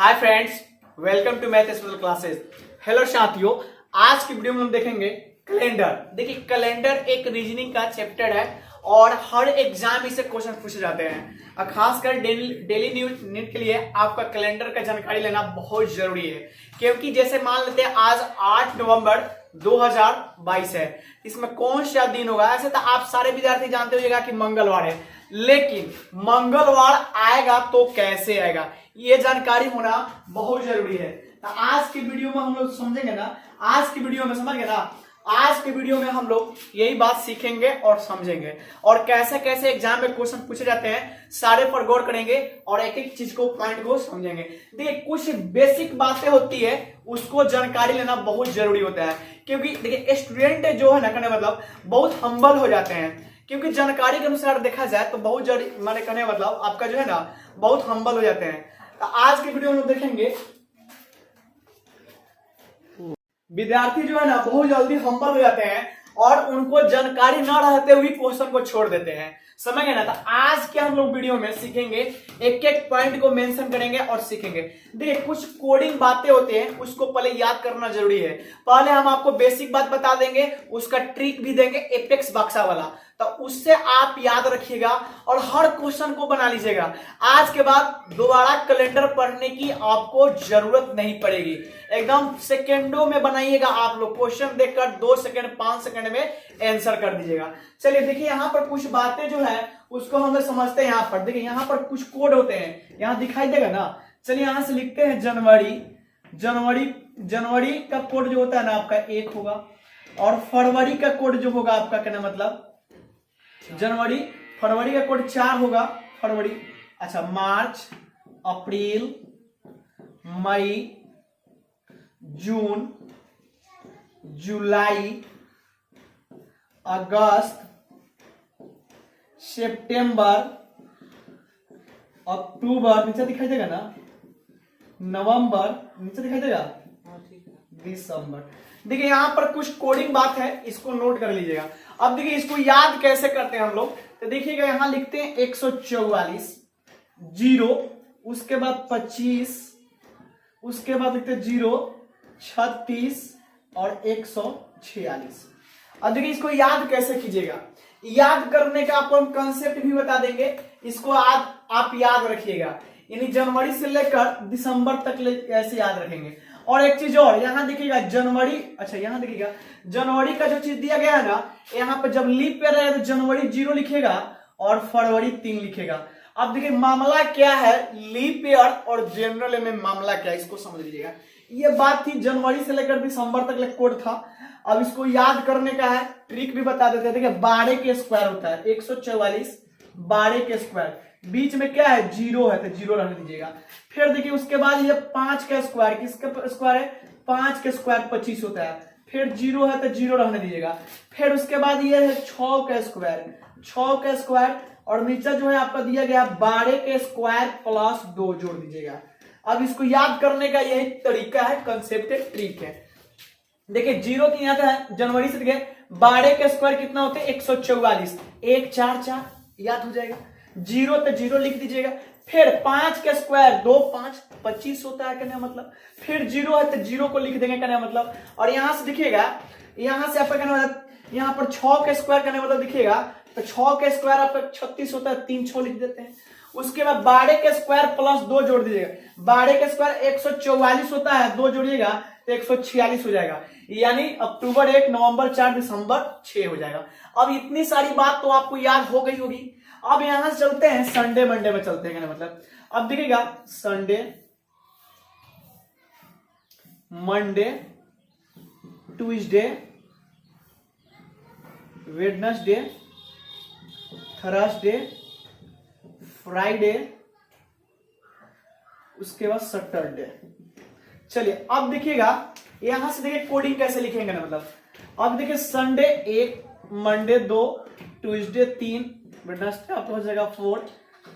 Hi friends, welcome to math special classes. Hello साथियों, आज की वीडियो में हम देखेंगे कैलेंडर। देखिए, कैलेंडर एक रीजनिंग का चैप्टर है और हर एग्जाम से क्वेश्चन पूछे जाते हैं। खासकर डेली न्यूज नीट के लिए आपका कैलेंडर का जानकारी लेना बहुत जरूरी है, क्योंकि जैसे मान लेते हैं आज 8 नवंबर 2022 है। इसमें कौन सा दिन होगा? ऐसे तो आप सारे विद्यार्थी जानते होगा कि मंगलवार है, लेकिन मंगलवार आएगा तो कैसे आएगा, ये जानकारी होना बहुत जरूरी है। तो आज की वीडियो में हम लोग समझेंगे ना, आज की वीडियो में समझ गए ना, आज के वीडियो में हम लोग यही बात सीखेंगे और समझेंगे और कैसे कैसे एग्जाम में क्वेश्चन पूछे जाते हैं, सारे पर गौर करेंगे और एक एक चीज को पॉइंट को समझेंगे। देखिए, कुछ बेसिक बातें होती है, उसको जानकारी लेना बहुत जरूरी होता है, क्योंकि देखिए स्टूडेंट जो है ना, कहने मतलब बहुत हम्बल हो जाते हैं, क्योंकि जानकारी के अनुसार देखा जाए तो बहुत माने कहने मतलब आपका जो है ना बहुत हम्बल हो जाते हैं। तो आज के वीडियो में हम देखेंगे विद्यार्थी जो है ना बहुत जल्दी हम्बल हो जाते हैं और उनको जानकारी न रहते हुए क्वेश्चन को छोड़ देते हैं, समझ गए ना। तो आज के हम लोग वीडियो में सीखेंगे, एक एक पॉइंट को मेंशन करेंगे और सीखेंगे। देखिए, कुछ कोडिंग बातें होते हैं, उसको पहले याद करना जरूरी है। पहले हम आपको बेसिक बात बता देंगे, उसका ट्रिक भी देंगे, एपेक्स बक्सा वाला, तो उससे आप याद रखिएगा और हर क्वेश्चन को बना लीजिएगा। आज के बाद दोबारा कैलेंडर पढ़ने की आपको जरूरत नहीं पड़ेगी, एकदम सेकेंडों में बनाइएगा। आप लोग क्वेश्चन देखकर 2 सेकंड 5 सेकंड में आंसर कर दीजिएगा। चलिए देखिए, यहाँ पर कुछ बातें जो है उसको हम समझते हैं। यहाँ पर देखिए, यहाँ पर कुछ कोड होते हैं, यहाँ दिखाई देगा ना। चलिए यहाँ से लिखते हैं जनवरी का कोड जो होता है ना आपका 1 होगा, और फरवरी का कोड जो होगा आपका कहना मतलब फरवरी का कोड 4 होगा, फरवरी। अच्छा, मार्च, अप्रैल, मई, जून, जुलाई, अगस्त, सितंबर, अक्टूबर, नीचे दिखाई देगा ना, नवंबर, नीचे दिखाई देगा, दिसंबर। देखिए यहाँ पर कुछ कोडिंग बात है, इसको नोट कर लीजिएगा। अब देखिए इसको याद कैसे करते हैं हम लोग, तो देखिएगा यहाँ लिखते हैं 144, 0, उसके बाद 25, उसके बाद लिखते हैं 0, 36 और 146। अब देखिए इसको याद कैसे कीजिएगा, याद करने का आपको हम कंसेप्ट भी बता देंगे, इसको आप याद रखिएगा। यानी जनवरी से लेकर दिसंबर तक ऐसे याद रखेंगे। और एक चीज और, यहाँ देखिएगा जनवरी, अच्छा यहाँ देखिएगा जनवरी का जो चीज दिया गया है ना, यहाँ पर जब लीप ईयर है तो जनवरी 0 लिखेगा और फरवरी 3 लिखेगा। अब देखिए मामला क्या है, लीप ईयर और जनरल में मामला क्या है, इसको समझ लीजिएगा। ये बात थी, जनवरी से लेकर दिसंबर तक कोड था। अब इसको याद करने का है, ट्रिक भी बता देते हैं। देखिए 12 के स्क्वायर होता है 144, 12 के स्क्वायर, बीच में क्या है 0 है तो 0 रहने दीजिएगा। फिर देखिए उसके बाद ये 5 का स्क्वायर, किसका स्क्वायर है, 5 के स्क्वायर 25 होता है, फिर 0 है तो 0 रहने दीजिएगा। फिर उसके बाद ये है 6 का स्क्वायर, 6 का स्क्वायर, और नीचे जो है आपका दिया गया 12 के स्क्वायर प्लस 2 जोड़ दीजिएगा। अब इसको याद करने का यही तरीका है, कंसेप्ट है, ट्रिक है। देखिए 0 की यहाँ है जनवरी से देखिए 12 के स्क्वायर कितना होते हैं 144, 1 4 4 याद हो जाएगा। 0 तो 0 लिख दीजिएगा। फिर 5 के स्क्वायर 2 5 25 होता है, कहने मतलब। फिर 0 है तो 0 को लिख देंगे, कहने मतलब। और यहां से दिखिएगा, यहां से आपका कहने मतलब यहाँ पर 6 के स्क्वायर कहने मतलब दिखिएगा, तो 6 के स्क्वायर आपका 36 होता है, 3 6 लिख देते हैं। उसके बाद 12 के स्क्वायर प्लस 2 जोड़ दीजिएगा। 12 के स्क्वायर 144 होता है, 2 जोड़िएगा तो 146 हो जाएगा, यानी अक्टूबर 1, नवंबर 4, दिसंबर 6 हो जाएगा। अब इतनी सारी बात तो आपको याद हो गई होगी। अब यहां से चलते हैं संडे मंडे में चलते हैं, मतलब अब देखिएगा Sunday, Monday, Tuesday, Wednesday, Thursday, Friday, उसके बाद सैटरडे। चलिए अब देखिएगा यहां से देखिए कोडिंग कैसे लिखेंगे ना, मतलब अब देखिए संडे 1, मंडे 2, ट्यूसडे 3, वेडनेसडे आपका हो जाएगा 4,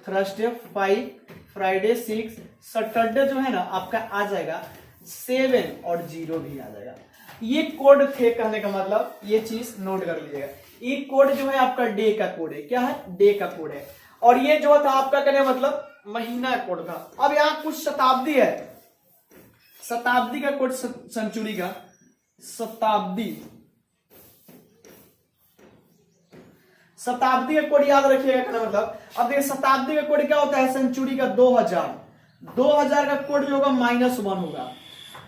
थर्सडे 5, फ्राइडे 6, सैटरडे जो है ना आपका आ जाएगा 7 और 0 भी आ जाएगा। ये कोड थे, कहने का मतलब ये चीज नोट कर लीजिएगा। ये कोड जो है आपका डे का कोड है, क्या है, डे का कोड है। और ये जो था आपका कहने मतलब महीना कोड था। अब यहाँ कुछ शताब्दी है, शताब्दी का कोड सेंचुरी का, शताब्दी का कोड याद रखिएगा, क्या मतलब। अब देखिए शताब्दी का कोड क्या होता है, सेंचुरी का 2000 का कोड जो होगा -1 होगा।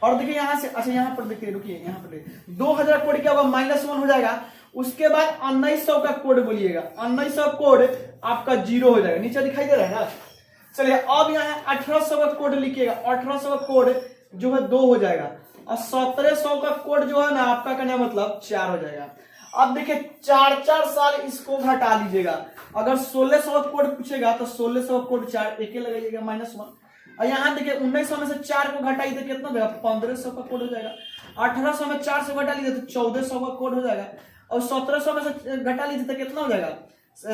और देखिए यहां से, अच्छा यहां पर देखिए, रुकिए यहां पर देखिए 2000 कोड क्या होगा, -1 हो जाएगा। उसके बाद 1900 का कोड बोलिएगा, 1900 कोड आपका 0 हो जाएगा, नीचे दिखाई दे रहा है ना। चलिए अब यहाँ 1800 का कोड लिखिएगा, 1800 का कोड जो है 2 हो जाएगा, और 1700 का कोड जो है ना आपका कहने मतलब 4 हो जाएगा। अब देखिए 4 साल इसको घटा लीजिएगा, अगर 1600 का कोड पूछेगा तो 1600 का कोड 4 एक लगाइएगा -1। और यहाँ देखिए 1900 में से 4 को घटाइए तो कितना देगा, 1500 का कोड हो जाएगा। 1800 में 4 से घटा लीजिए तो 1400 का कोड हो जाएगा, और 1700 में से घटा लीजिए तो कितना हो जाएगा,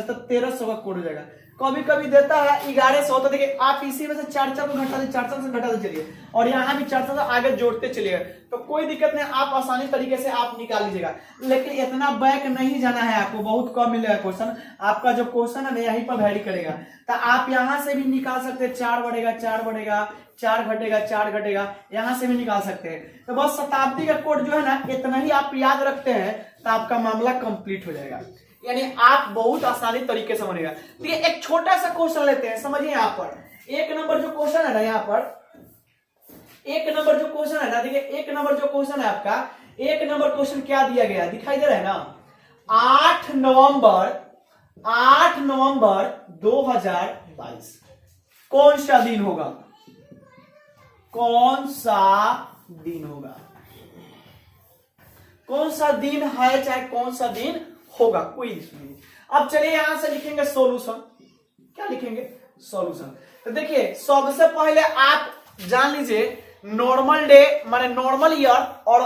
तो 1300 का कोड हो जाएगा। कभी कभी देता है 1100, तो देखिए आप इसी में से 4 को घटा दे, 4 से घटा दे चलिए, और यहाँ भी 4 से आगे जोड़ते चलिए, तो कोई दिक्कत नहीं, आप आसानी तरीके से आप निकाल लीजिएगा। लेकिन इतना बैक नहीं जाना है आपको, बहुत कम मिलेगा क्वेश्चन, आपका जो क्वेश्चन है ना यहीं पर वैरी करेगा। तो आप यहाँ से भी निकाल सकते हैं, 4 बढ़ेगा 4 बढ़ेगा, 4 घटेगा 4 घटेगा, यहाँ से भी निकाल सकते हैं। तो बस शताब्दी का कोड जो है ना इतना ही आप याद रखते हैं तो आपका मामला कंप्लीट हो जाएगा, यानी आप बहुत आसानी तरीके से बनेगा। तो ये एक छोटा सा क्वेश्चन लेते हैं, समझिए। यहाँ पर 1 नंबर जो क्वेश्चन है ना, यहाँ पर 1 नंबर जो क्वेश्चन है ना, देखिए 1 नंबर जो क्वेश्चन है आपका, 1 नंबर क्वेश्चन क्या दिया गया दिखाई दे रहा है ना, 8 नवंबर 2022 कौन सा दिन होगा, कौन सा दिन होगा, कौन सा दिन है चाहे कौन सा दिन होगा, कोई इशू नहीं। अब चलिए यहां से लिखेंगे सॉल्यूशन, क्या लिखेंगे, सॉल्यूशन। तो देखिए सबसे पहले आप जान लीजिए नॉर्मल डे माने नॉर्मल ईयर और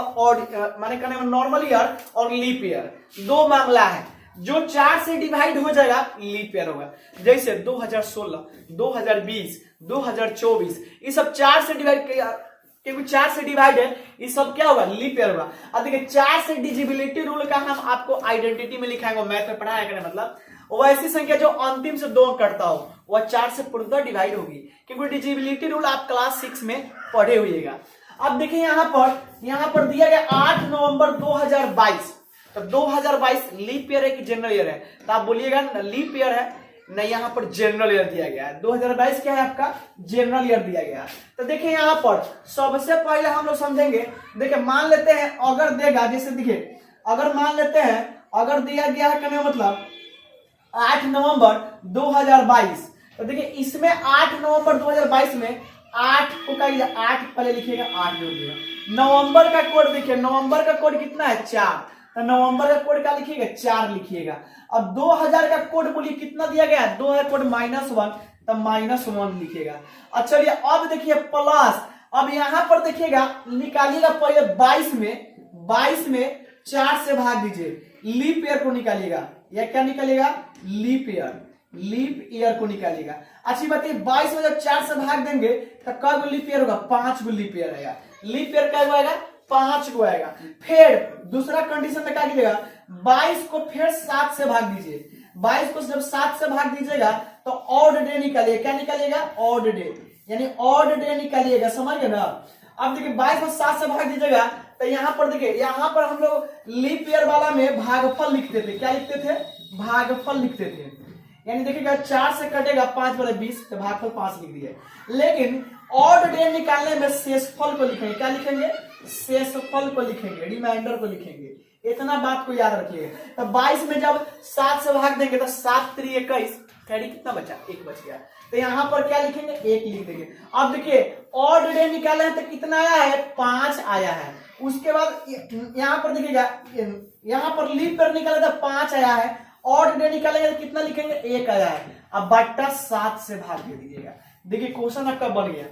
माने कहने में नॉर्मल ईयर और लीप ईयर, दो मामला है। जो 4 से डिवाइड हो जाएगा लीप ईयर होगा, जैसे 2016, 2020, 2024, ये सब 4 से डिवाइड, क्योंकि 4 से डिवाइड है, ये सब क्या होगा, लीप ईयर होगा। अब देखिए 4 से डिजिबिलिटी रूल का हम आपको आइडेंटिटी में लिखाएंगे, मैथ में पढ़ाया करें, मतलब वो ऐसी संख्या जो अंतिम से 2 करता हो वह 4 से पूर्णतः डिवाइड होगी, क्योंकि डिजिबिलिटी रूल आप क्लास 6 में पढ़े हुएगा। अब देखिए यहाँ पर दिया गया 8 नवंबर 2022, तो 2022 लीप ईयर है कि जनरल ईयर है, तो आप बोलिएगा लीप ईयर है, नहीं यहाँ पर जनरल ईयर दिया गया है। 2022 क्या है आपका, जनरल ईयर दिया गया है। तो देखिए यहाँ पर सबसे पहले हम लोग समझेंगे, देखिए मान लेते हैं अगर देगा, जैसे देखिए अगर मान लेते हैं अगर दिया गया है कहने मतलब 8 नवंबर 2022, तो देखिए इसमें 8 नवंबर 2022 में 8 को का 8 पहले लिखिएगा, 8 जोड़ दिएगा। नवंबर का कोड देखिए, नवंबर का कोड कितना है, 4, तो नवंबर का कोड क्या लिखिएगा, 4 लिखिएगा। अब 2000 का कोड बोलिए कितना दिया गया है, 2000 कोड -1, तो -1 लिखिएगा। अच्छा चलिए अब देखिए प्लस, अब यहां पर देखिएगा निकालिएगा पहले 22 में 4 से भाग दीजिए, लीप ईयर को निकालिएगा, या क्या निकालिएगा, लीप ईयर को निकालिएगा। अच्छी बात है 22 में जब 4 से भाग देंगे तो कब लीप ईयर होगा, 5 गो लीप ईयर आएगा। लीप ईयर क्या आएगा, 5 को आएगा। फिर दूसरा कंडीशन में क्या कीजिएगा, 22 को फिर 7 से भाग दीजिए, 22 को जब 7 से भाग दीजिएगा तो ऑड डे निकालिएगा, क्या निकालिएगा, ऑड डे, यानी ऑड डे निकालिएगा, समझ गए ना। अब देखिए 22 को 7 से भाग दीजिएगा तो यहाँ पर देखिए, यहाँ पर हम लोग लीप ईयर वाला में भागफल लिखते थे, क्या लिखते थे, भागफल लिखते थे, यानी देखिएगा 4 से कटेगा 5 बटे 20, तो भागफल 5 लिख दिए। लेकिन ऑड डे निकालने में शेषफल को लिखेंगे, क्या लिखेंगे, शेषफल को लिखेंगे, रिमाइंडर को लिखेंगे, इतना बात को याद रखिएगा। तो 22 में जब 7 से भाग देंगे तो 7 3 21, थर्टी कितना बचा, 1 बच गया, तो यहाँ पर क्या लिखेंगे, 1 लिख देंगे। अब देखिए ऑड डे निकाले हैं तो कितना आया है, 5 आया है। उसके बाद यहाँ पर देखिएगा, यहाँ पर लीप ईयर निकाले तो 5 आया है, ऑड डे निकालेंगे तो कितना लिखेंगे, 1 आया है। अब बट्टा 7 से भाग दे दीजिएगा। देखिए क्वेश्चन आपका बन गया।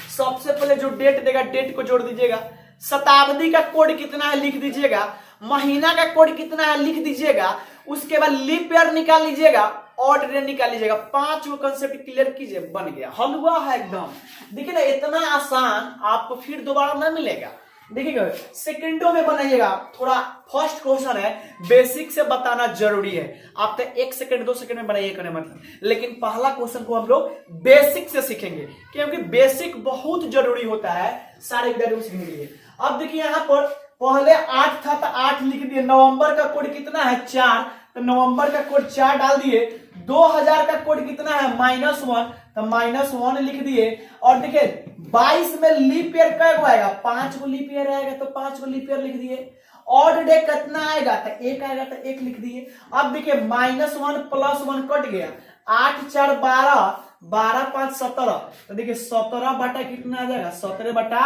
सबसे पहले जो डेट देगा डेट को जोड़ दीजिएगा, शताब्दी का कोड कितना है लिख दीजिएगा, महीना का कोड कितना है लिख दीजिएगा, उसके बाद लीप ईयर निकाल लीजिएगा, ऑड डे निकाल लीजिएगा। 5 को कंसेप्ट क्लियर कीजिए, बन गया, हल हुआ है एकदम। देखिए ना इतना आसान आपको फिर दोबारा ना मिलेगा, देखिएगा सेकंडों में बनाइएगा, थोड़ा फर्स्ट क्वेश्चन है, बेसिक से बताना जरूरी है। आप तो 1 सेकंड 2 सेकंड में बनाइए करने मतलब, लेकिन पहला क्वेश्चन को हम लोग बेसिक से सीखेंगे, क्योंकि बेसिक बहुत जरूरी होता है सारे विद्यार्थियों को सीखने के लिए। अब देखिए यहाँ पर पहले 8 था तो 8 लिख दिए, नवंबर का कोड कितना है 4, तो नवंबर का कोड 4 डाल दिए। 2000 का कोड कितना है -1, तो -1 लिख दिए। और देखिए 22 में लीप ईयर क्या आएगा, 5 को लीप ईयर आएगा तो 5 को लीप ईयर लिख दिए। ऑड डे कितना आएगा, तो 1 आएगा तो 1 लिख दिए। अब देखिए -1 + 1 कट गया, 8 4 12, 12 5 17, तो देखिए 17 बटा कितना आ जाएगा, 17 बटा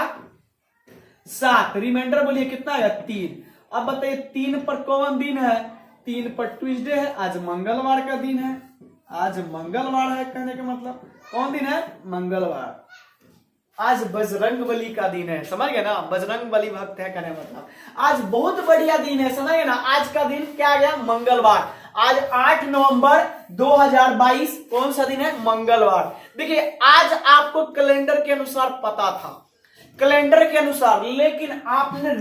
7। रिमाइंडर बोलिए कितना आएगा 3। अब बताइए 3 पर कौन दिन है, 3 पर ट्यूसडे है, आज मंगलवार का दिन है, आज मंगलवार है, कहने का मतलब कौन दिन है, मंगलवार। आज बजरंगबली का दिन है, समझ गए ना, बजरंगबली भक्त है कहने मतलब आज बहुत बढ़िया दिन है, समझ गए ना। आज का दिन क्या आ गया, मंगलवार। आज 8 नवंबर 2022 कौन सा दिन है, मंगलवार। देखिए आज आपको कैलेंडर के अनुसार पता था, कैलेंडर के अनुसार, लेकिन आपने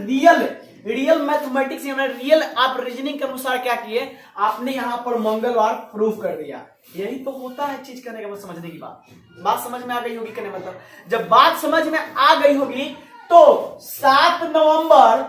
रियल मैथमेटिक्स रियल आप रीजनिंग के अनुसार क्या किए, आपने यहां पर मंगलवार प्रूफ कर दिया। यही तो होता है चीज करने के बाद, समझने की बात समझ में आ गई होगी कहने मतलब। जब बात समझ में आ गई होगी तो 7 नवंबर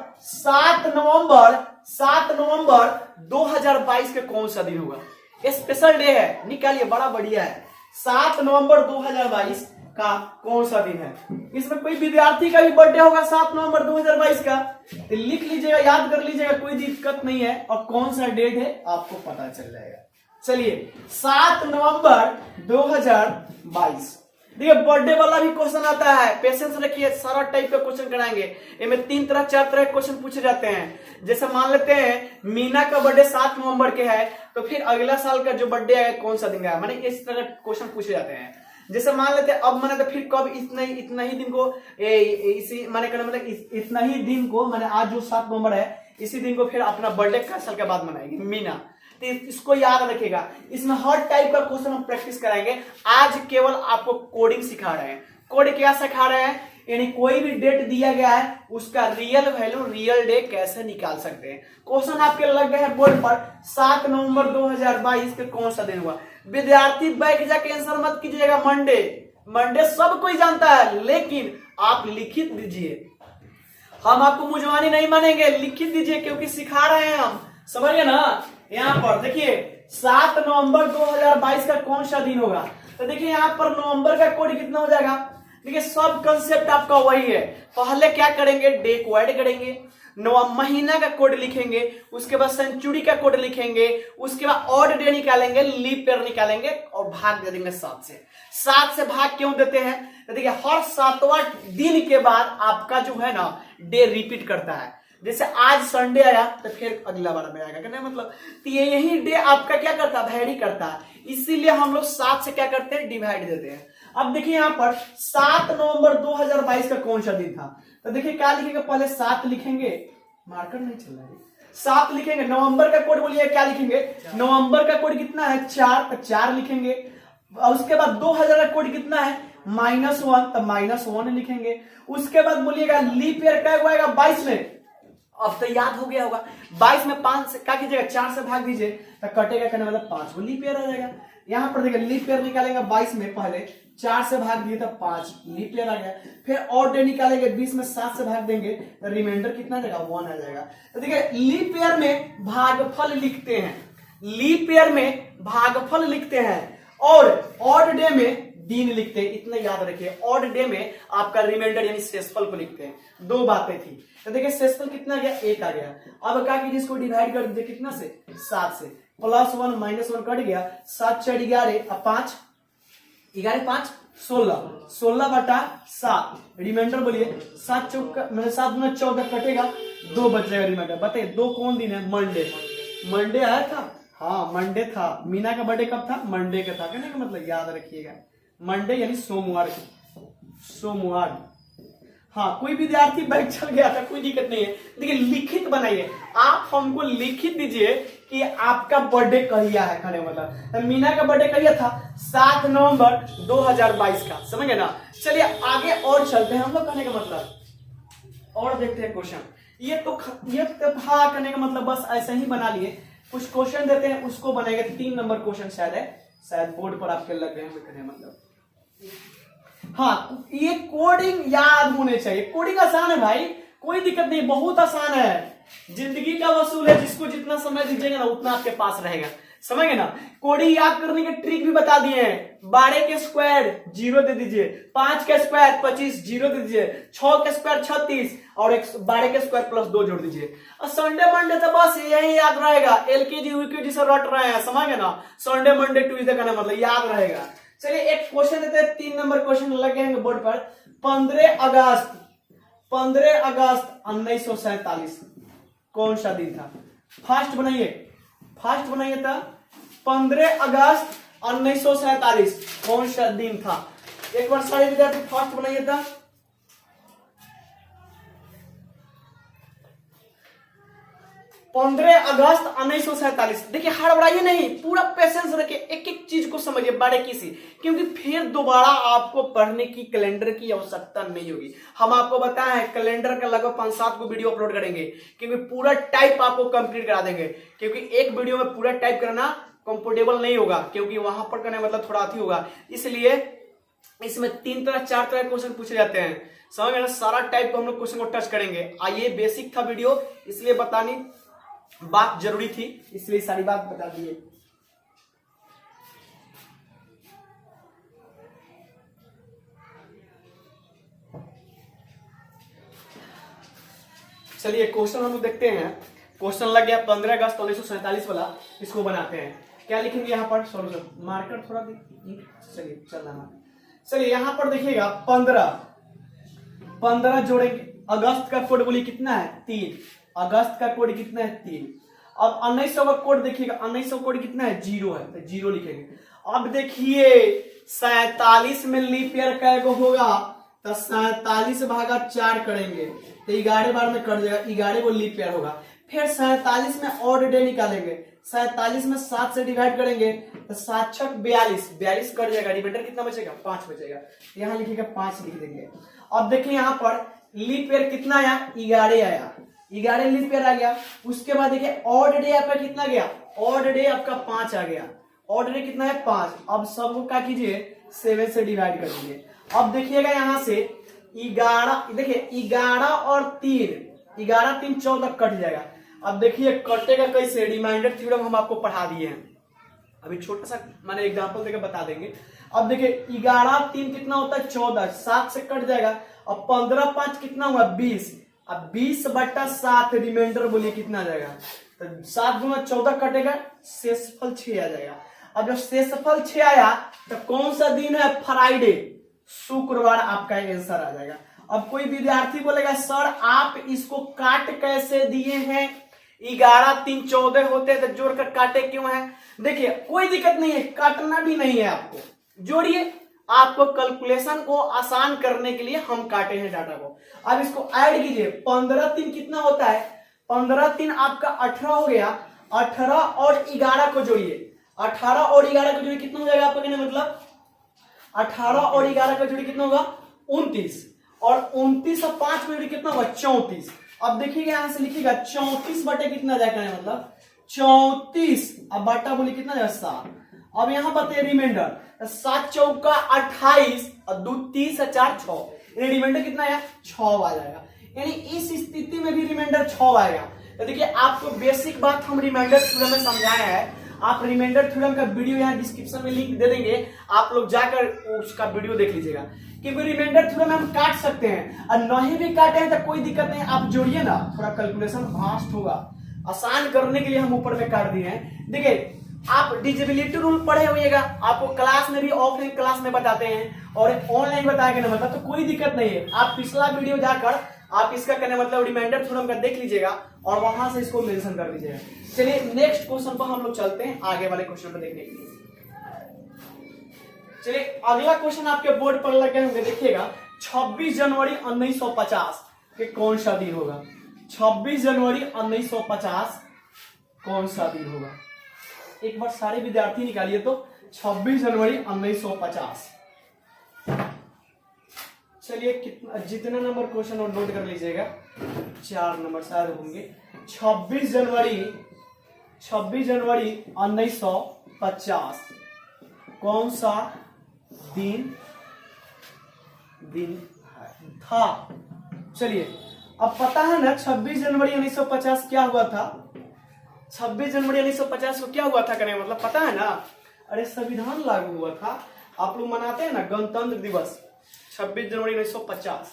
2022 के कौन सा दिन होगा, स्पेशल डे है, निकालिए, बड़ा बढ़िया है। 7 नवंबर 2022 का कौन सा दिन है, इसमें कोई विद्यार्थी का भी बर्थडे होगा 7 नवंबर 2022 का, तो लिख लीजिएगा, याद कर लीजिएगा, कोई दिक्कत नहीं है। और कौन सा डेट है आपको पता चल जाएगा। चलिए 7 नवंबर 2022, देखिए बर्थडे वाला भी क्वेश्चन आता है, पेशेंस रखिए, सारा टाइप का क्वेश्चन कराएंगे। इनमें 3 तरह 4 तरह के क्वेश्चन पूछे जाते हैं। जैसे मान लेते हैं मीना का बर्थडे 7 नवंबर के है, तो फिर अगला साल का जो बर्थडे है कौन सा दिन का है, माने इस तरह के क्वेश्चन पूछे जाते हैं। जैसे मान लेते हैं अब मैंने तो फिर कब इतना ही दिन को इसी माने करना मतलब इतना ही दिन को, मैंने आज जो 7 नवंबर है इसी दिन को फिर अपना बर्थडे का साल के बाद मनाएगी मीना। तो इसको याद रखिएगा, इसमें हर टाइप का क्वेश्चन हम प्रैक्टिस कराएंगे। आज केवल आपको कोडिंग सिखा रहे हैं। कोड क्या सिखा रहे हैं, यानी कोई भी डेट दिया गया है उसका रियल वैल्यू, रियल डे कैसे निकाल सकते हैं। क्वेश्चन आपके लग गए हैं बोर्ड पर, 7 नवंबर 2022 के कौन सा दिन हुआ। विद्यार्थी बैठ जाके आंसर मत कीजिएगा, मंडे सब कोई जानता है, लेकिन आप लिखित दीजिए। हम आपको मुजवानी नहीं मानेंगे, लिखित दीजिए, क्योंकि सिखा रहे हैं हम, समझ गए ना। यहाँ पर देखिए 7 नवंबर 2022 का कौन सा दिन होगा, तो देखिए यहाँ पर नवंबर का कोड कितना हो जाएगा। देखिए सब कंसेप्ट आपका वही है, पहले क्या करेंगे, डे को ऐड करेंगे, महीना का कोड लिखेंगे, उसके बाद सेंचुरी का कोड लिखेंगे, उसके बाद ऑड डे निकालेंगे, लीप ईयर निकालेंगे और भाग दे देंगे 7 से। 7 से भाग क्यों देते हैं, तो देखिए हर 7वां दिन के बाद आपका जो है ना डे रिपीट करता है। जैसे आज संडे आया तो फिर अगला बार में आएगा, कहने मतलब तो यही डे आपका क्या करता है, वैरी करता है। इसीलिए हम लोग 7 से क्या करते हैं, डिवाइड देते हैं। अब देखिए यहाँ पर 7 नवंबर 2022 का कौन सा दिन था, तो देखिए क्या लिखेंगे, पहले 7 लिखेंगे, मार्कर नहीं चल रहा है, 7 लिखेंगे। नवंबर का कोड बोलिए क्या लिखेंगे, नवंबर का कोड कितना है 4, तो 4 लिखेंगे। और उसके बाद 2000 का कोड कितना है -1, तो -1 लिखेंगे। उसके बाद बोलिएगा लीप ईयर क्या आएगा 22 में, अब तो याद हो गया होगा, 22 में 5 से क्या कीजिएगा, 4 से भाग दीजिए तो कटेगा, कहने मतलब 5 को लीप ईयर आ जाएगा। यहाँ पर देखिए लीप ईयर निकालेंगे 22 में, पहले 4 से भाग दिए तो 5 लीप ईयर आ गया। फिर और डे निकालेंगे 20 में 7 से भाग देंगे तो रिमाइंडर कितना आ जाएगा, 1 आ जाएगा। तो देखिए लीप ईयर में भागफल लिखते हैं, लीप ईयर में भागफल लिखते हैं, और ऑड डे में दिन लिखते हैं, इतना याद रखिए। ऑड डे में आपका रिमाइंडर यानी शेषफल को लिखते हैं। 2 बातें थी, तो देखिए शेषफल कितना आ गया, 1 आ गया। अब क्या कीजिए, इसको डिवाइड कर दीजिए कितना से, 7 से, +1 -1 कट गया, 7 4 11 और 5 11 5 16, 16 बटा 7, रिमाइंडर बोलिए 7 चौका मतलब 7 में 14 कटेगा, 2 बच जाएगा रिमाइंडर। बताइए 2 कौन दिन है, मंडे आया था, हाँ मंडे था। मीना का बर्थडे कब था, मंडे का था, कहने का मतलब याद रखिएगा, मंडे यानी सोमवार। हाँ कोई विद्यार्थी बैग चल गया था, कोई दिक्कत नहीं है। देखिए लिखित बनाइए, आप हमको लिखित दीजिए कि आपका बर्थडे कहिया है, कहने मतलब तो मीना का बर्थडे कहिया था 7 नवंबर 2022 का, समझ गए ना। चलिए आगे और चलते हैं हम लोग, कहने का मतलब और देखते हैं क्वेश्चन। ये तो था करने का मतलब बस ऐसे ही बना लिए। कुछ क्वेश्चन देते हैं उसको बनाएंगे। 3 नंबर क्वेश्चन शायद है, शायद बोर्ड पर आपके लग गए हैं मतलब। हाँ, ये कोडिंग याद होने चाहिए। कोडिंग आसान है भाई, कोई दिक्कत नहीं, बहुत आसान है। जिंदगी का वसूल है, जिसको जितना समय दीजिएगा ना उतना आपके पास रहेगा। समझ गए ना। कोडिंग याद करने के ट्रिक भी बता दिए हैं। 12 के स्क्वायर 0 दे दीजिए, 5 के स्क्वायर 25 0 दे दीजिए, 6 के स्क्वायर 36 और 12 के स्क्वायर प्लस 2 जोड़ दीजिए। और संडे मंडे तो बस यही याद रहेगा। एलकेजी यूकेजी से रट रहे हैं, समझ गए ना। संडे मंडे ट्यूजडे का मतलब याद रहेगा। चलिए एक क्वेश्चन देते हैं, 3 नंबर क्वेश्चन लगे हैं बोर्ड पर। 15 अगस्त 1947 कौन सा दिन था? फास्ट बनाइए था। 15 अगस्त 1947 कौन सा दिन था? एक बार सारे विद्यार्थी फास्ट बनाइए था। 15 अगस्त 1947। देखिए हड़बड़ाइए नहीं, पूरा पेशेंस रखिए, एक एक चीज को समझिए बारीकी से, क्योंकि फिर दोबारा आपको पढ़ने की कैलेंडर की आवश्यकता नहीं होगी। हम आपको बताए हैं कैलेंडर का लगभग 5-7 को वीडियो अपलोड करेंगे, क्योंकि पूरा टाइप आपको कंप्लीट करा देंगे। क्योंकि एक वीडियो में पूरा टाइप करना कंफर्टेबल नहीं होगा, क्योंकि वहां पर करने मतलब थोड़ा अति होगा। इसलिए इसमें 3 तरह 4 तरह के क्वेश्चन पूछे जाते हैं। समझ गए ना। सारा टाइप को हम लोग क्वेश्चन को टच करेंगे। आइए, बेसिक था वीडियो, इसलिए बतानी बात जरूरी थी, इसलिए सारी बात बता दिए। चलिए क्वेश्चन हम लोग देखते हैं। क्वेश्चन लग गया 15 अगस्त 1947 वाला, इसको बनाते हैं। क्या लिखेंगे यहाँ पर? सॉल्यूशन मार्कर थोड़ा चलिए चल रहा। चलिए यहाँ पर देखिएगा 15 जोड़ेंगे। अगस्त का कोड बोलिए कितना है? 3। अगस्त का कोड कितना है? 3। अब 1900 का कोड देखिएगा, 1900 कोड कितना है? 0 है, तो 0 लिखेंगे। अब देखिए 47 में लीप ईयर कैगो होगा, तो 47 भागा 4 करेंगे तो 11 बार में कट जाएगा, 11 को लीप ईयर होगा। फिर 47 में ऑड डे निकालेंगे, 47 में 7 से डिवाइड करेंगे तो 7 छक 42, 42 कट जाएगा। रिमाइंडर कितना बचेगा? 5 बचेगा। यहाँ लिखिएगा 5 लिख देंगे। अब देखिए यहाँ पर लीप ईयर कितना आया? 11 आया, 11 लीप ईयर आ गया। उसके बाद देखिए ऑड डे आपका कितना गया? ऑड डे आपका 5 आ गया। ऑड डे कितना है? 5। अब सबको क्या कीजिए? 7 से डिवाइड कर दीजिए। अब देखिएगा यहाँ से 11, देखिए 11 और 3, 11 3 14 कट जाएगा। अब देखिए कटेगा कैसे? रिमाइंडर थ्योरम हम आपको पढ़ा दिए हैं, अभी छोटा सा मैंने एग्जांपल देकर बता देंगे। अब देखिए 11 3 कितना होता है? 14, 7 से कट जाएगा। अब 15 5 कितना हुआ? 20। अब 20/7 रिमाइंडर बोलिए कितना आ जाएगा? तो 7 गुना 14 कटेगा, शेषफल 6 आ जाएगा। अब जब शेषफल 6 आया तो कौन सा दिन है? फ्राइडे, शुक्रवार आपका आंसर आ जाएगा। अब कोई विद्यार्थी बोलेगा सर आप इसको काट कैसे दिए हैं? 11 3 14 होते तो जोड़कर काटे क्यों है? देखिए कोई दिक्कत नहीं है, काटना भी नहीं है, आपको जोड़िए। आपको कैलकुलेशन को आसान करने के लिए हम काटे हैं डाटा को। अब इसको ऐड कीजिए। 15 3 कितना होता है? 15 3 आपका 18 हो गया। 18 और 11 को जोड़िए, 18 और 11 को जोड़िए कितना हो जाएगा आपका? कहने मतलब 18 और 11 का जोड़ी कितना होगा? 29। और 29 और 5 को जोड़ी कितना होगा? 34। अब देखिएगा यहां से लिखिएगा 34 बटे कितना जाएगा? मतलब 34। अब बटा बोलिए कितना जाएगा? 7। अब यहां बताइए रिमाइंडर, 7 चौका 28 और 2 30 और 4 6, रिमाइंडर कितना आया? 6 आ जाएगा। यानी इस स्थिति में भी रिमाइंडर 6 आएगा। तो देखिए आपको बेसिक बात हम रिमाइंडर थ्योरम में समझाए हैं। आप रिमाइंडर थ्योरम का वीडियो यहाँ डिस्क्रिप्शन में लिंक दे देंगे, आप लोग जाकर उसका वीडियो देख लीजिएगा। क्योंकि रिमाइंडर थ्योरम में हम काट सकते हैं, और नहीं भी काटे हैं तो कोई दिक्कत नहीं, आप जोड़िए ना, थोड़ा कैलकुलेशन फास्ट होगा। आसान करने के लिए हम ऊपर में काट दिए हैं। देखिए आप डिजिबिलिटी रूल पढ़े होइएगा, आपको क्लास में भी ऑफलाइन क्लास में बताते हैं और ऑनलाइन बताएंगे ना, मतलब तो कोई दिक्कत नहीं है। आप पिछला वीडियो जाकर आप इसका कहने मतलब रिमाइंडर थ्योरम का देख लीजिएगा और वहां से इसको मेंशन कर दीजिएगा। चलिए नेक्स्ट क्वेश्चन पर हम लोग चलते हैं, आगे वाले क्वेश्चन को देखने के लिए। चलिए अगला क्वेश्चन आपके बोर्ड पर लगे होंगे, देखिएगा 26 जनवरी 1950 के कौन सा दिन होगा? 26 जनवरी 1950 कौन सा दिन होगा? एक बार सारे विद्यार्थी निकालिए तो 26 जनवरी 1950। चलिए कितना जितना नंबर क्वेश्चन और नोट कर लीजिएगा, 4 नंबर शायद होंगे। 26 जनवरी 1950 कौन सा दिन था? चलिए अब पता है ना 26 जनवरी 1950 क्या हुआ था? 26 जनवरी 1950 को क्या हुआ था कहने मतलब पता है ना? अरे संविधान लागू हुआ था। आप लोग मनाते हैं ना गणतंत्र दिवस 26 जनवरी 1950।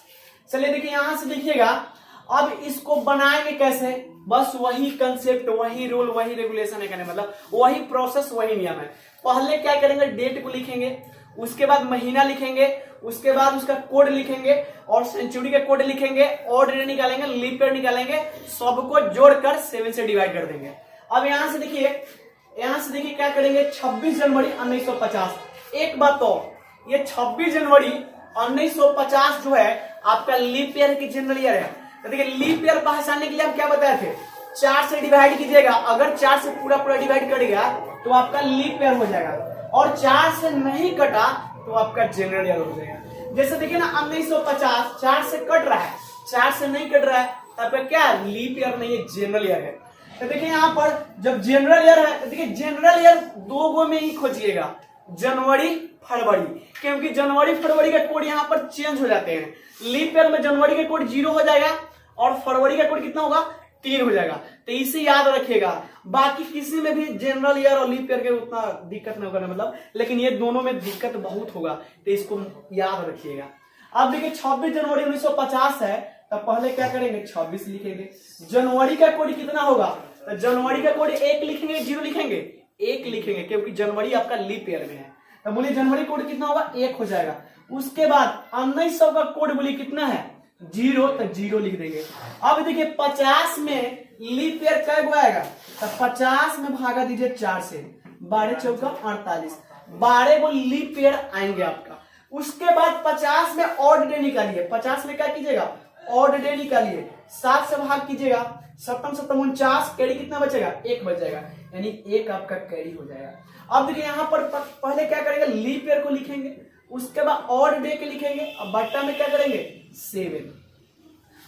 चलिए देखिए यहां से देखिएगा, अब इसको बनाएंगे कैसे? बस वही कंसेप्ट, वही रूल, वही रेगुलेशन है कहने मतलब वही प्रोसेस, वही नियम है। पहले क्या करेंगे, डेट को लिखेंगे, उसके बाद महीना लिखेंगे, उसके बाद उसका कोड लिखेंगे और सेंचुरी का कोड लिखेंगे, ऑड ईयर निकालेंगे, लीप ईयर निकालेंगे, सबको जोड़कर 7 से डिवाइड कर देंगे। अब यहां से देखिए क्या करेंगे, 26 जनवरी 1950। एक बात तो ये 26 जनवरी 1950 जो है आपका लीप ईयर की जनरल ईयर है। तो देखिए लीप ईयर पहचानने के लिए हम क्या बताए थे, 4 से डिवाइड कीजिएगा, अगर 4 से पूरा डिवाइड करेगा तो आपका लीप ईयर हो जाएगा, और 4 से नहीं कटा तो आपका जनरल ईयर हो जाएगा। जैसे देखिए ना 1950 4 से कट रहा है, 4 से नहीं कट रहा है, आपका क्या लीप ईयर नहीं है, जनरल ईयर है। तो देखिए यहाँ पर जब जनरल ईयर है तो देखिए जनरल ईयर 2 गो में ही खोजिएगा, जनवरी फरवरी, क्योंकि जनवरी फरवरी का कोड यहाँ पर चेंज हो जाते हैं। लीप ईयर में जनवरी का कोड 0 हो जाएगा और फरवरी का कोड कितना होगा, 3 हो जाएगा। तो इसे याद रखिएगा। बाकी किसी में भी जनरल ईयर और लीप ईयर के उतना दिक्कत नहीं होगा मतलब, लेकिन ये दोनों में दिक्कत बहुत होगा, तो इसको याद रखिएगा। अब देखिए 26 जनवरी 1950 है, तो पहले क्या करेंगे, 26 लिखेंगे। जनवरी का कोड कितना होगा, तो जनवरी का कोड 1 लिखेंगे, 0 लिखेंगे, 1 लिखेंगे, क्योंकि जनवरी आपका लीप ईयर में है। तो बोलिए जनवरी कोड कितना होगा, 1 हो जाएगा। उसके बाद 1900 का कोड बोलिए कितना है, 0, तो 0 लिख देंगे। अब देखिए 50 में लीप ईयर कै गो आएगा, तो 50 में भागा दीजिए 4 से, 12 चौका 48, 12 गो लीप ईयर आएंगे आपका। उसके बाद 50 में ऑड डे निकालिए, 50 में क्या कीजिएगा, ऑड डे निकालिए, 7 से भाग कीजिएगा, 7 7 49, कैरी कितना बचेगा, 1 बच जाएगा, यानी 1 आपका कैरी हो जाएगा। अब देखिए यहाँ पर पहले क्या करेंगे, लीप ईयर को लिखेंगे, उसके बाद ऑड डे के लिखेंगे, अब बट्टा में क्या करेंगे, 7।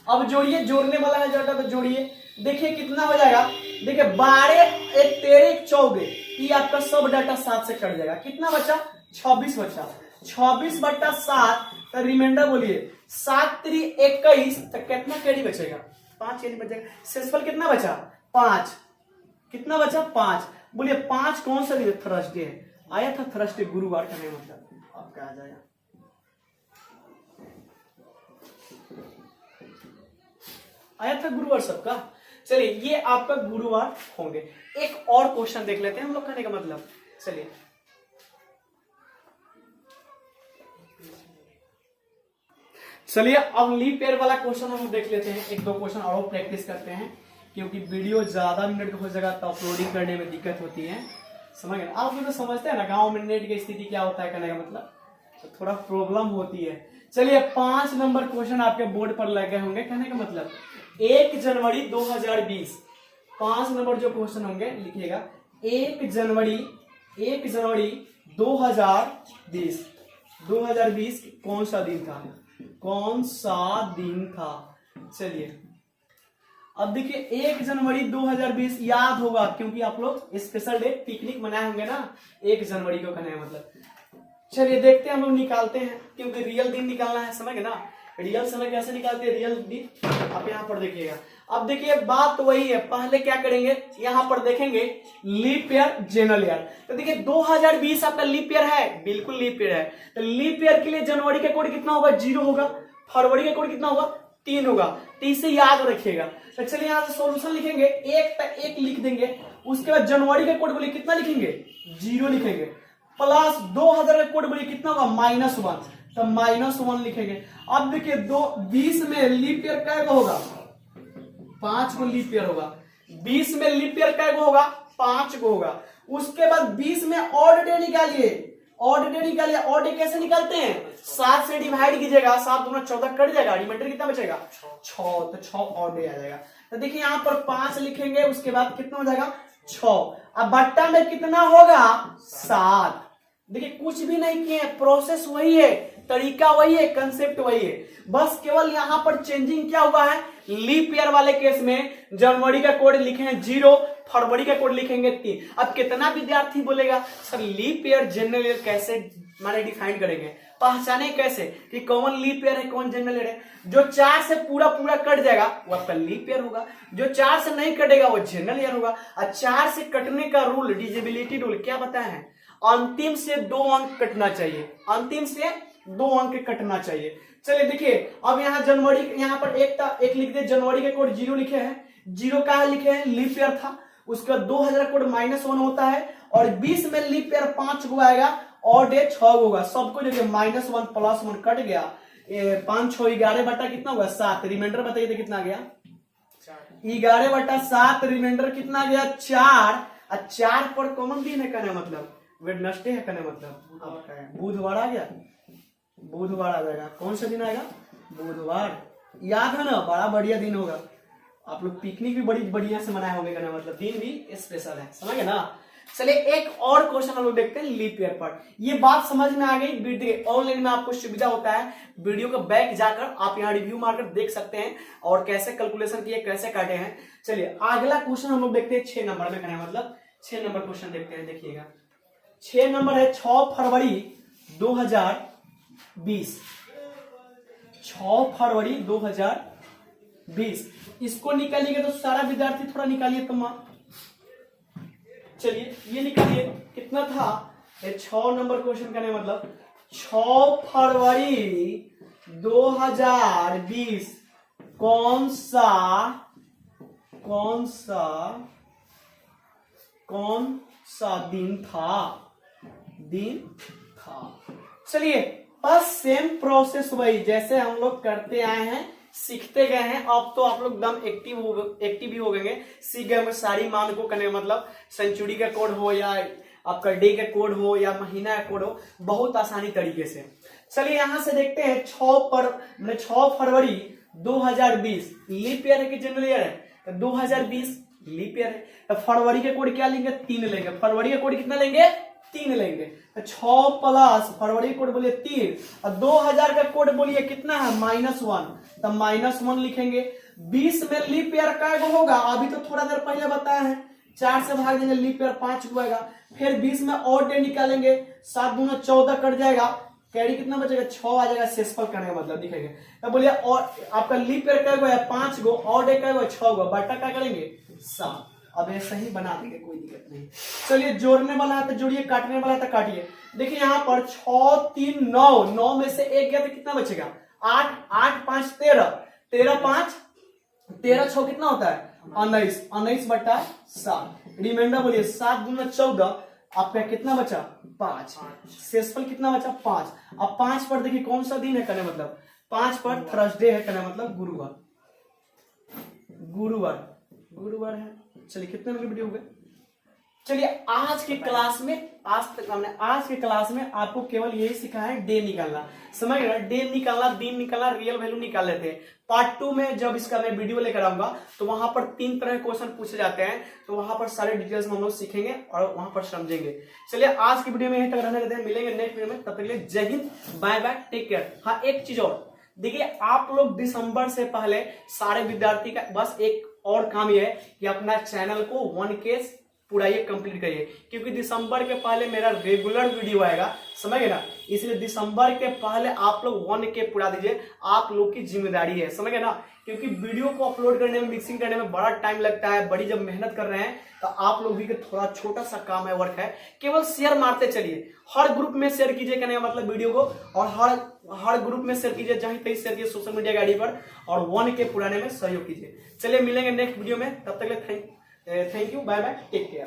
अब जोड़िए, जोड़ने वाला है डाटा तो जोड़िए, देखिए कितना हो जाएगा, देखिए 12 1 13 1 14, ये आपका सब डाटा 7 से कट जाएगा, कितना बचा, 26 बचा, 26/7, तो रिमाइंडर बोलिए 7 3 21, तो कितना कैरी बचेगा, 5 कैरी बचेगा। शेषफल कितना बचा, 5, कितना बचा, 5। बोलिए 5 कौन सा दिन, थर्सडे है, आया था थर्सडे, गुरुवार का नहीं मतलब आपका आ जाएगा, आया था गुरुवार सबका। चलिए ये आपका गुरुवार होंगे। एक और क्वेश्चन देख लेते हैं हम लोग, कहने का मतलब, चलिए अब लीप ईयर वाला क्वेश्चन हम देख लेते हैं। 1 2 क्वेश्चन और प्रैक्टिस करते हैं, क्योंकि वीडियो ज्यादा मिनट का हो जाएगा तो अपलोडिंग करने में दिक्कत होती है, समझ गए। आप लोग तो समझते हैं ना गांव में नेट की स्थिति क्या होता है, कहने का मतलब तो थोड़ा प्रॉब्लम होती है। चलिए 5 नंबर क्वेश्चन आपके बोर्ड पर लगे होंगे, कहने का मतलब 1 जनवरी 2020, 5 नंबर जो क्वेश्चन होंगे लिखिएगा, 1 जनवरी 2020 कौन सा दिन था, कौन सा दिन था। चलिए अब देखिए 1 जनवरी 2020 याद होगा, क्योंकि आप लोग स्पेशल डे पिकनिक मनाए होंगे ना 1 जनवरी को, कहने का मतलब। चलिए देखते हैं हम लोग निकालते हैं, क्योंकि रियल दिन निकालना है, समझ गए ना। रियल समय कैसे निकालते हैं, रियल दिन आप यहाँ पर देखिएगा। अब देखिए बात तो वही है, पहले क्या करेंगे, यहाँ पर देखेंगे लीप ईयर जनरल ईयर। तो देखिए 2020 आपका लीप ईयर है, बिल्कुल लीप ईयर है। तो लीप ईयर के लिए जनवरी का कोड कितना होगा, 0 होगा, फरवरी का कोड कितना होगा, 3 होगा, तो इसे याद रखिएगा। तो चलिए यहाँ से सॉल्यूशन लिखेंगे, 1 लिख देंगे, उसके बाद जनवरी का कोड बोलिए कितना लिखेंगे, 0 लिखेंगे, प्लस 2000 का कोड बोलिए कितना होगा, -1, तो -1 लिखेंगे। अब देखिए 20 में लीप ईयर कैगो होगा, 5 को लीप ईयर होगा, 20 में लीप ईयर कैगो होगा, 5 को होगा। उसके बाद 20 में ऑड डे निकालिए, ऑड डे कैसे निकालते हैं, 7 से डिवाइड कीजिएगा, 7 दूना 14 कट जाएगा, रिमाइंडर कितना बचेगा, 6, तो 6 ऑड डे आ जाएगा। तो देखिए यहाँ पर 5 लिखेंगे, उसके बाद कितना हो जाएगा, 6, अब बट्टा में कितना होगा, 7, देखिए कुछ भी नहीं किए, प्रोसेस वही है, तरीका वही है, कंसेप्ट वही है, बस केवल यहां पर चेंजिंग क्या हुआ है, लीप ईयर वाले केस में जनवरी का कोड लिखे हैं 0, फरवरी का कोड लिखेंगे 3। अब कितना विद्यार्थी बोलेगा sir leap year general year कैसे माने डिफाइन करेंगे, पहचाने कैसे कि कौन लीप ईयर है कौन जनरल ईयर है। जो 4 से पूरा पूरा कट जाएगा वो आपका लीप ईयर होगा, जो 4 से नहीं कटेगा वो जनरल ईयर होगा। और 4 से कटने का रूल, डिजिबिलिटी रूल क्या बताया है, अंतिम से 2 अंक कटना चाहिए, अंतिम से 2 अंक कटना चाहिए। चलिए देखिए अब यहाँ जनवरी, यहाँ पर एक लिख दे, जनवरी के कोड 0 लिखे हैं, 0 का लिखे हैं लीप ईयर था, उसका 2000 कोड -1 होता है, और 20 में लीप ईयर 5 को आएगा और डे 6 होगा, सबको जो -1 +1 कट गया, 5 6 11 बटा कितना हुआ 7, रिमाइंडर बताइए तो कितना गया 11 बटा 7, रिमाइंडर कितना गया 4, और 4 पर कॉमन दिन है कहने मतलब वेडनेसडे है कहने मतलब बुधवार आ गया, बुधवार आ जाएगा। कौन सा दिन आएगा, बुधवार, याद है ना, बड़ा बढ़िया दिन होगा, आप लोग पिकनिक भी बड़ी बढ़िया से मनाए होंगे कहने मतलब दिन भी स्पेशल है, समझ गए ना। चलिए एक और क्वेश्चन हम लोग देखते हैं लीप ईयर पर। ये बात समझ में आ गई, ऑनलाइन में आपको सुविधा होता है, वीडियो को बैक जाकर आप यहाँ रिव्यू मारकर देख सकते हैं और कैसे कैलकुलेशन किए कैसे काटे हैं। चलिए अगला क्वेश्चन हम लोग देखते हैं 6 नंबर में कहने मतलब 6 नंबर क्वेश्चन देखते हैं। देखिएगा 6 नंबर है 6 फरवरी 2020, 6 फरवरी 2020, इसको निकालिएगा तो सारा विद्यार्थी थोड़ा निकालिए तो मां, चलिए ये निकालिए कितना था, 6 नंबर क्वेश्चन का मतलब 6 फरवरी 2020 कौन सा दिन था। चलिए बस सेम प्रोसेस वही जैसे हम लोग करते आए हैं, सीखते गए हैं, अब तो आप लोग एकदम एक्टिव ही हो गए, सीख गए सारी मान को करने मतलब सेंचुरी का कोड हो या आपका डे का कोड हो या महीना का कोड हो, बहुत आसानी तरीके से। चलिए यहां से देखते हैं 6 फरवरी 2020 लीप ईयर है कि जनरल ईयर है, तो 2020 लीप ईयर है, तो फरवरी के कोड क्या लेंगे 3 लेंगे, फरवरी का कोड कितना लेंगे 3 लेंगे, तो 6 प्लस फरवरी कोड बोलिए 3 और 2000 का कोड बोलिए कितना है -1, तो -1 लिखेंगे। 20 में लीप ईयर का होगा, अभी तो थोड़ा देर पहले बताया है, 4 से भाग देंगे लीप ईयर 5 को आएगा, फिर 20 में और डे निकालेंगे, 7 दूना 14 कट जाएगा, कैरी कितना बचेगा 6 आ जाएगा, शेषफल करने का मतलब दिखेगा। तो बोलिए और आपका लीप ईयर का है 5 गो और डे का 6 गो, बटा क्या करेंगे 7, अब ऐसा ही बना देंगे कोई दिक्कत नहीं। चलिए जोड़ने वाला है तो जोड़िए, काटने वाला है तो काटिए। देखिए यहाँ पर 6 3 9 में से 1 गया तो कितना बचेगा 8, 8 5 13, 13 5 13 6 कितना होता है 19, 19 बटा 7, रिमाइंडर बोलिए 7 दूना 14, आपका कितना बचा 5, शेषफल कितना बचा 5। अब 5 पर देखिए कौन सा दिन है कहने मतलब 5 पर थर्सडे है कहने मतलब गुरुवार है। चलिए कितने मिनट वीडियो हो गए। चलिए आज के क्लास में आपको केवल यही सिखाया है डे निकालना, समझ गए, डे निकालना, दिन निकालना, रियल वैल्यू निकाल लेते हैं। पार्ट 2 में जब इसका मैं वीडियो लेकर आऊंगा तो वहां पर 3 तरह के क्वेश्चन पूछे जाते हैं, तो वहां पर सारे डिटेल्स हम लोग सीखेंगे और वहां पर समझेंगे। चलिए आज की वीडियो में यहीं तक रहने देते हैं, मिलेंगे नेक्स्ट वीडियो में, तब तक के लिए जय हिंद, बाय बाय, टेक केयर। हाँ एक चीज और देखिए, आप लोग दिसंबर से पहले सारे विद्यार्थी का बस एक और काम यह है कि अपना चैनल को 1K पूरा ये कंप्लीट करिए, क्योंकि दिसंबर के पहले मेरा रेगुलर वीडियो आएगा, समझ गए ना, इसलिए दिसंबर के पहले आप लोग 1K पूरा दीजिए, आप लोग की जिम्मेदारी है, समझ गए ना, क्योंकि वीडियो को अपलोड करने में, मिक्सिंग करने में बड़ा टाइम लगता है, बड़ी जब मेहनत कर रहे हैं तो आप लोग भी थोड़ा छोटा सा काम है, वर्क है, केवल शेयर मारते चलिए, हर ग्रुप में शेयर कीजिए कहने का मतलब वीडियो को, और हर ग्रुप में शेयर कीजिए, जहां तक शेयर कीजिए सोशल मीडिया आईडी पर, और 1K पुराने में सहयोग कीजिए। चलिए मिलेंगे नेक्स्ट वीडियो में, तब तक के लिए thank you, bye bye, take care.